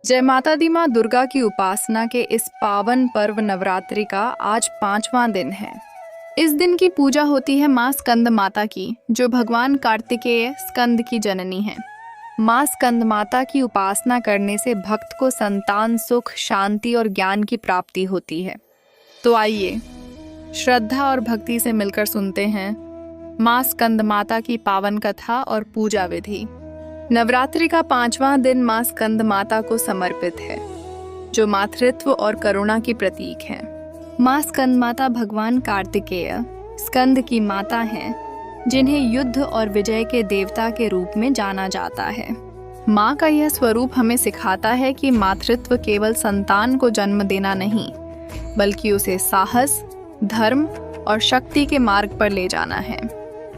जय माता दी माँ दुर्गा की उपासना के इस पावन पर्व नवरात्रि का आज 5वां दिन है। इस दिन की पूजा होती है माँ स्कंद माता की, जो भगवान कार्तिकेय स्कंद की जननी है। माँ स्कंद माता की उपासना करने से भक्त को संतान सुख, शांति और ज्ञान की प्राप्ति होती है। तो आइए श्रद्धा और भक्ति से मिलकर सुनते हैं माँ स्कंद माता की पावन कथा और पूजा विधि। नवरात्रि का 5वां दिन माँ स्कंद माता को समर्पित है, जो मातृत्व और करुणा की प्रतीक है। माँ स्कंद माता भगवान कार्तिकेय स्कंद की माता हैं, जिन्हें युद्ध और विजय के देवता के रूप में जाना जाता है। माँ का यह स्वरूप हमें सिखाता है कि मातृत्व केवल संतान को जन्म देना नहीं, बल्कि उसे साहस, धर्म और शक्ति के मार्ग पर ले जाना है।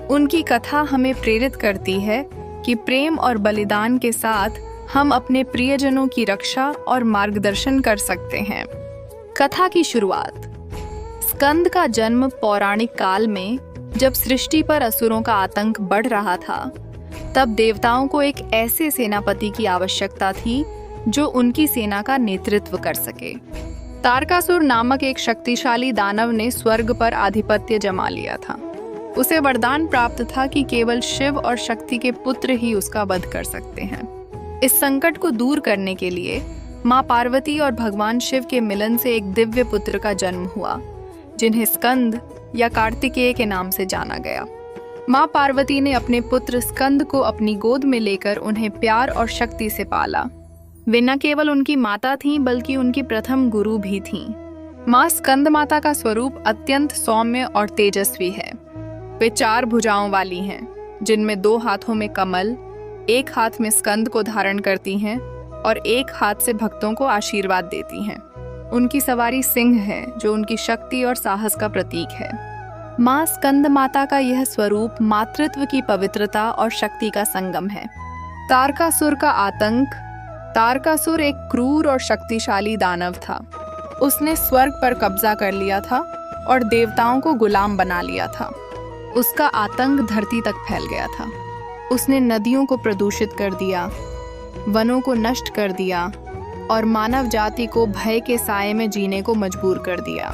उनकी कथा हमें प्रेरित करती है कि प्रेम और बलिदान के साथ हम अपने प्रियजनों की रक्षा और मार्गदर्शन कर सकते हैं। कथा की शुरुआत। स्कंद का जन्म पौराणिक काल में जब सृष्टि पर असुरों का आतंक बढ़ रहा था, तब देवताओं को एक ऐसे सेनापति की आवश्यकता थी जो उनकी सेना का नेतृत्व कर सके। तारकासुर नामक एक शक्तिशाली दानव ने स्वर्ग पर आधिपत्य जमा लिया था। उसे वरदान प्राप्त था कि केवल शिव और शक्ति के पुत्र ही उसका वध कर सकते हैं। इस संकट को दूर करने के लिए माँ पार्वती और भगवान शिव के मिलन से एक दिव्य पुत्र का जन्म हुआ, जिन्हें स्कंद या कार्तिकेय के नाम से जाना गया। माँ पार्वती ने अपने पुत्र स्कंद को अपनी गोद में लेकर उन्हें प्यार और शक्ति से पाला। वे न केवल उनकी माता थीं, बल्कि उनकी प्रथम गुरु भी थीं। माँ स्कंद माता का स्वरूप अत्यंत सौम्य और तेजस्वी है। वे 4 भुजाओं वाली हैं, जिनमें 2 हाथों में कमल, एक हाथ में स्कंद को धारण करती हैं और एक हाथ से भक्तों को आशीर्वाद देती हैं। उनकी सवारी सिंह है, जो उनकी शक्ति और साहस का प्रतीक है। माँ स्कंद माता का यह स्वरूप मातृत्व की पवित्रता और शक्ति का संगम है। तारकासुर का आतंक। तारकासुर एक क्रूर और शक्तिशाली दानव था। उसने स्वर्ग पर कब्जा कर लिया था और देवताओं को गुलाम बना लिया था। उसका आतंक धरती तक फैल गया था। उसने नदियों को प्रदूषित कर दिया, वनों को नष्ट कर दिया और मानव जाति को भय के साए में जीने को मजबूर कर दिया।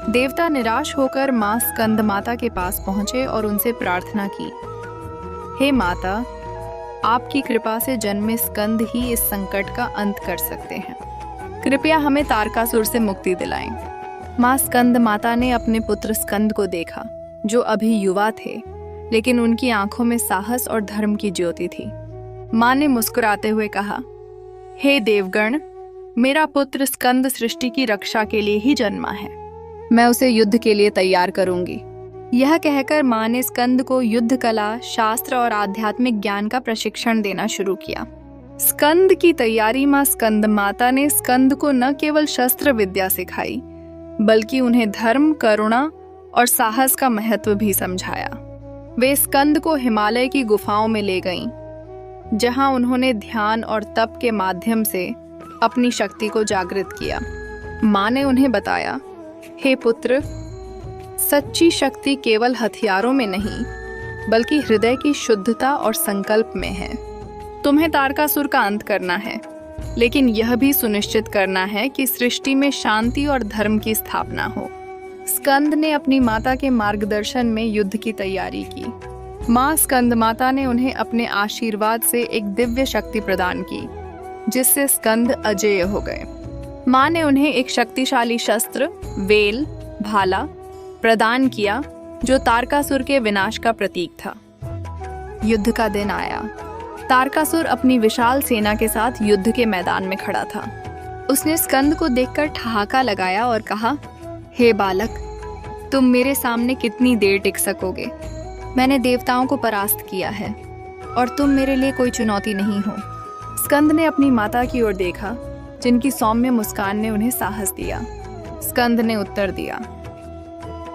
देवता निराश होकर माँ स्कंद माता के पास पहुंचे और उनसे प्रार्थना की, हे माता, आपकी कृपा से जन्मे स्कंद ही इस संकट का अंत कर सकते हैं। कृपया हमें तारकासुर से मुक्ति दिलाएं। माँ स्कंद माता ने अपने पुत्र स्कंद को देखा, जो अभी युवा थे, लेकिन उनकी आंखों में साहस और धर्म की ज्योति थी। माँ ने मुस्कुराते हुए कहा, हे देवगण, मेरा पुत्र स्कंद सृष्टि की रक्षा के लिए ही जन्मा है। मैं उसे युद्ध के लिए तैयार करूंगी। यह कहकर माँ ने स्कंद को युद्ध कला, शास्त्र और आध्यात्मिक ज्ञान का प्रशिक्षण देना शुरू किया। स्कंद की तैयारी माँ स्कंद माता ने स्कंद को न केवल शस्त्र विद्या सिखाई, बल्कि उन्हें धर्म, करुणा और साहस का महत्व भी समझाया। वे स्कंद को हिमालय की गुफाओं में ले गईं, जहां उन्होंने ध्यान और तप के माध्यम से अपनी शक्ति को जागृत किया। माँ ने उन्हें बताया, हे पुत्र, सच्ची शक्ति केवल हथियारों में नहीं, बल्कि हृदय की शुद्धता और संकल्प में है। तुम्हें तारकासुर का अंत करना है, लेकिन यह भी सुनिश्चित करना है कि सृष्टि में शांति और धर्म की स्थापना हो। स्कंद ने अपनी माता के मार्गदर्शन में युद्ध की तैयारी की। माँ स्कंद माता ने उन्हें अपने आशीर्वाद से एक दिव्य शक्ति प्रदान की, जिससे स्कंद अजेय हो गए। माँ ने उन्हें एक शक्तिशाली शस्त्र, वेल, भाला प्रदान किया, जो तारकासुर के विनाश का प्रतीक था। युद्ध का दिन आया। तारकासुर अपनी विशाल सेना के साथ युद्ध के मैदान में खड़ा था। उसने स्कंद को देखकर ठहाका लगाया और कहा, हे बालक, तुम मेरे सामने कितनी देर टिक सकोगे? मैंने देवताओं को परास्त किया है और तुम मेरे लिए कोई चुनौती नहीं हो। स्कंद ने अपनी माता की ओर देखा, जिनकी सौम्य मुस्कान ने उन्हें साहस दिया। स्कंद ने उत्तर दिया,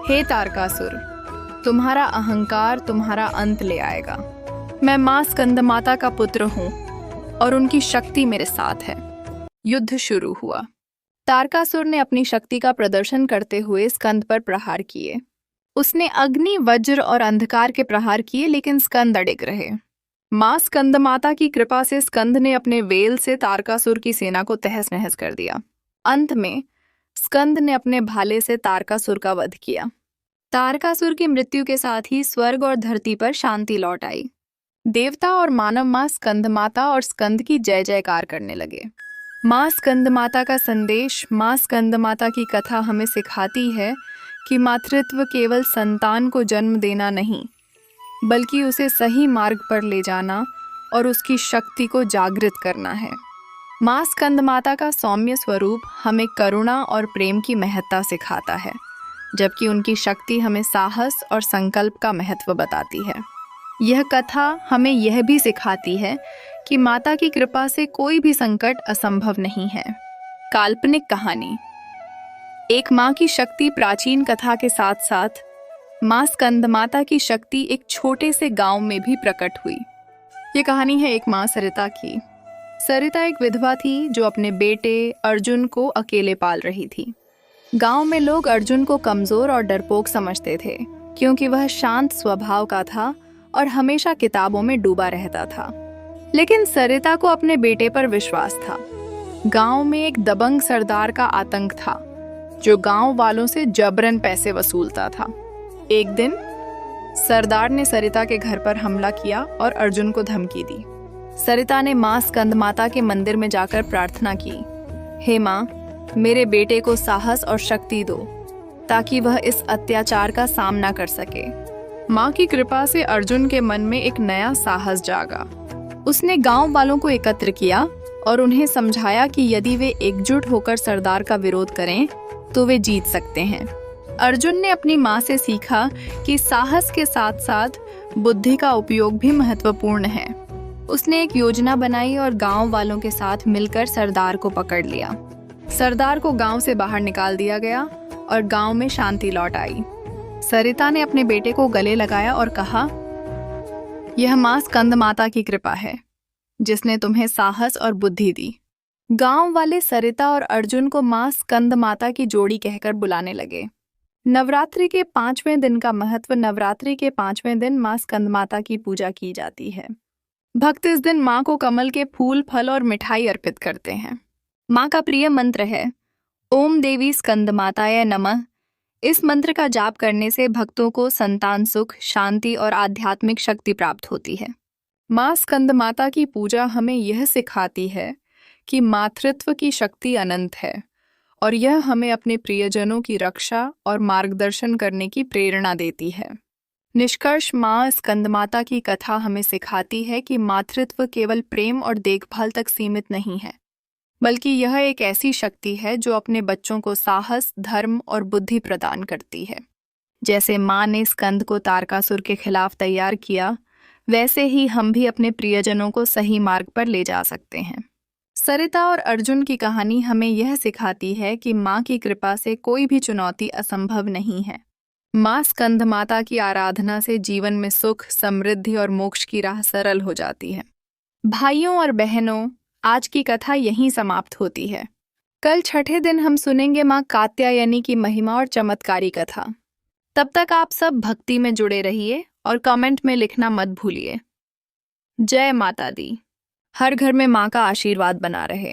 हे तारकासुर, तुम्हारा अहंकार तुम्हारा अंत ले आएगा। मैं माँ स्कंद माता का पुत्र हूँ और उनकी शक्ति मेरे साथ है। युद्ध शुरू हुआ। तारकासुर ने अपनी शक्ति का प्रदर्शन करते हुए स्कंद पर प्रहार किए। उसने अग्नि, वज्र और अंधकार के प्रहार किए, लेकिन स्कंद अडिग रहे। माँ स्कंद माता की कृपा से स्कंद ने अपने वेल से तारकासुर की सेना को तहस नहस कर दिया। अंत में स्कंद ने अपने भाले से तारकासुर का वध किया। तारकासुर की मृत्यु के साथ ही स्वर्ग और धरती पर शांति लौट आई। देवता और मानव माँ स्कंद माता और स्कंद की जय जयकार करने लगे। माँ स्कंद माता का संदेश, माँ स्कंद माता की कथा हमें सिखाती है कि मातृत्व केवल संतान को जन्म देना नहीं, बल्कि उसे सही मार्ग पर ले जाना और उसकी शक्ति को जागृत करना है। माँ स्कंद माता का सौम्य स्वरूप हमें करुणा और प्रेम की महत्ता सिखाता है, जबकि उनकी शक्ति हमें साहस और संकल्प का महत्व बताती है। यह कथा हमें यह भी सिखाती है कि माता की कृपा से कोई भी संकट असंभव नहीं है। काल्पनिक कहानी। एक माँ की शक्ति प्राचीन कथा के साथ साथ माँ स्कंद माता की शक्ति एक छोटे से गांव में भी प्रकट हुई। ये कहानी है एक माँ सरिता की। सरिता एक विधवा थी जो अपने बेटे अर्जुन को अकेले पाल रही थी। गांव में लोग अर्जुन को कमजोर और डरपोक समझते थे, क्योंकि वह शांत स्वभाव का था और हमेशा किताबों में डूबा रहता था। लेकिन सरिता को अपने बेटे पर विश्वास था। गांव में एक दबंग सरदार का आतंक था, जो गांव वालों से जबरन पैसे वसूलता था। एक दिन सरदार ने सरिता के घर पर हमला किया और अर्जुन को धमकी दी। सरिता ने माँ स्कंद माता के मंदिर में जाकर प्रार्थना की, हे माँ, मेरे बेटे को साहस और शक्ति दो ताकि वह इस अत्याचार का सामना कर सके। माँ की कृपा से अर्जुन के मन में एक नया साहस जागा। उसने गांव वालों को एकत्र किया और उन्हें समझाया कि यदि वे एकजुट होकर सरदार का विरोध करें तो वे जीत सकते हैं। अर्जुन ने अपनी माँ से सीखा कि साहस के साथ साथ बुद्धि का उपयोग भी महत्वपूर्ण है। उसने एक योजना बनाई और गांव वालों के साथ मिलकर सरदार को पकड़ लिया। सरदार को गांव से बाहर निकाल दिया गया और गांव में शांति लौट आई। सरिता ने अपने बेटे को गले लगाया और कहा, यह माँ स्कंद माता की कृपा है जिसने तुम्हें साहस और बुद्धि दी। गांव वाले सरिता और अर्जुन को माँ स्कंद माता की जोड़ी कहकर बुलाने लगे। नवरात्रि के 5वें दिन का महत्व। नवरात्रि के 5वें दिन माँ स्कंद माता की पूजा की जाती है। भक्त इस दिन माँ को कमल के फूल, फल और मिठाई अर्पित करते हैं। माँ का प्रिय मंत्र है ओम देवी स्कंद माताय नमः। इस मंत्र का जाप करने से भक्तों को संतान सुख, शांति और आध्यात्मिक शक्ति प्राप्त होती है। माँ स्कंद माता की पूजा हमें यह सिखाती है कि मातृत्व की शक्ति अनंत है और यह हमें अपने प्रियजनों की रक्षा और मार्गदर्शन करने की प्रेरणा देती है। निष्कर्ष, माँ स्कंद माता की कथा हमें सिखाती है कि मातृत्व केवल प्रेम और देखभाल तक सीमित नहीं है, बल्कि यह एक ऐसी शक्ति है जो अपने बच्चों को साहस, धर्म और बुद्धि प्रदान करती है। जैसे माँ ने स्कंद को तारकासुर के खिलाफ तैयार किया, वैसे ही हम भी अपने प्रियजनों को सही मार्ग पर ले जा सकते हैं। सरिता और अर्जुन की कहानी हमें यह सिखाती है कि माँ की कृपा से कोई भी चुनौती असंभव नहीं है। माँ स्कंद माता की आराधना से जीवन में सुख, समृद्धि और मोक्ष की राह सरल हो जाती है। भाइयों और बहनों, आज की कथा यहीं समाप्त होती है। कल छठे दिन हम सुनेंगे माँ कात्यायनी की महिमा और चमत्कारी कथा। तब तक आप सब भक्ति में जुड़े रहिए और कमेंट में लिखना मत भूलिए। जय माता दी। हर घर में माँ का आशीर्वाद बना रहे।